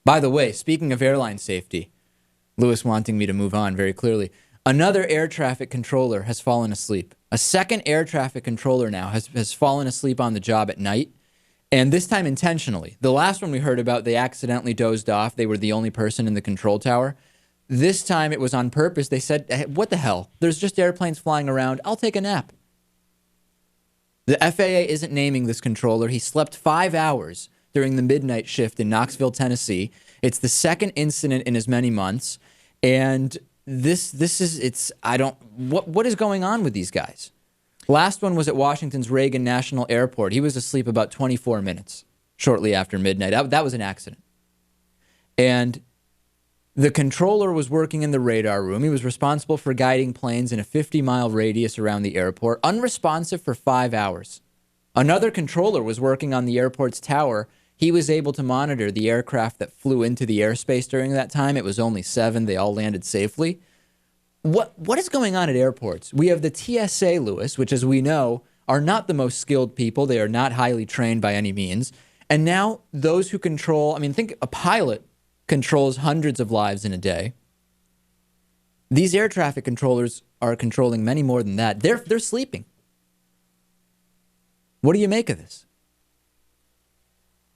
By the way, speaking of airline safety, Lewis wanting me to move on very clearly, another air traffic controller has fallen asleep. A second air traffic controller now has fallen asleep on the job at night, and this time intentionally. The last one we heard about, they accidentally dozed off. They were the only person in the control tower. This time it was on purpose. They said, hey, what the hell? There's just airplanes flying around. I'll take a nap. The FAA isn't naming this controller. He slept 5 hours during the midnight shift in Knoxville, Tennessee. It's the second incident in as many months. And what is going on with these guys? Last one was at Washington's Reagan National Airport. He was asleep about 24 minutes shortly after midnight. That was an accident. And the controller was working in the radar room. He was responsible for guiding planes in a 50-mile radius around the airport, unresponsive for 5 hours. Another controller was working on the airport's tower. He was able to monitor the aircraft that flew into the airspace during that time. It was only 7. They all landed safely. What is going on at airports? We have the TSA, Lewis, which, as we know, are not the most skilled people. They are not highly trained by any means. And now those who control, think a pilot controls hundreds of lives in a day. These air traffic controllers are controlling many more than that. They're sleeping. What do you make of this?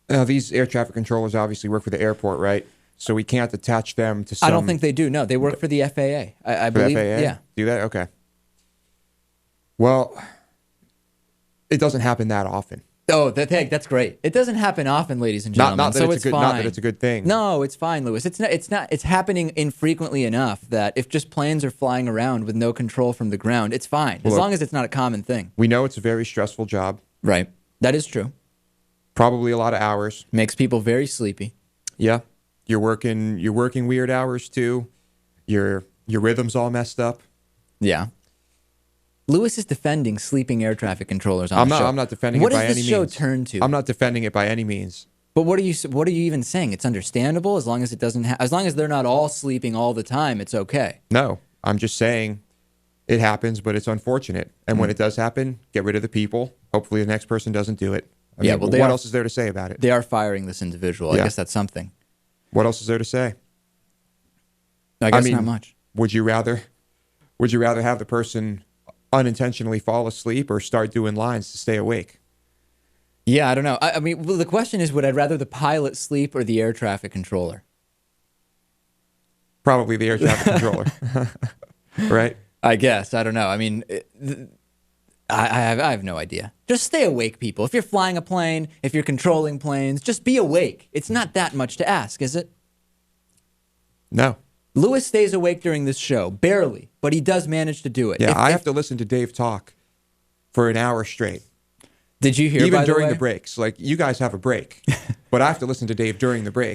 These air traffic controllers obviously work for the airport, right? So we can't attach them to some... I don't think they do. No, they work for the FAA. I believe. The FAA? Yeah. Do that? Okay. Well, it doesn't happen that often. Oh, that's great. It doesn't happen often, ladies and gentlemen. Not that so it's fine. Not that it's a good thing. No, it's fine, Lewis. It's not. It's happening infrequently enough that if just planes are flying around with no control from the ground, it's fine. As long as it's not a common thing. We know it's a very stressful job. Right. That is true. Probably a lot of hours. Makes people very sleepy. Yeah. You're working weird hours too. Your rhythm's all messed up. Yeah. Lewis is defending sleeping air traffic controllers on the show. I'm not defending it by any means. What does this show turn to? I'm not defending it by any means. But what are you even saying? It's understandable as long as it doesn't as long as they're not all sleeping all the time, it's okay. No, I'm just saying it happens, but it's unfortunate. And when it does happen, get rid of the people. Hopefully the next person doesn't do it. What else is there to say about it? They are firing this individual. Yeah. I guess that's something. What else is there to say? I guess not much. Would you rather have the person unintentionally fall asleep or start doing lines to stay awake? Yeah, I don't know. Well, the question is, would I rather the pilot sleep or the air traffic controller? Probably the air traffic controller. Right? I guess. I don't know. I have no idea. Just stay awake, people. If you're flying a plane, if you're controlling planes, just be awake. It's not that much to ask, is it? No. Lewis stays awake during this show, barely, but he does manage to do it. Yeah, I have to listen to Dave talk for an hour straight. Did you hear, even by during the way? the breaks? Like, you guys have a break, but I have to listen to Dave during the break.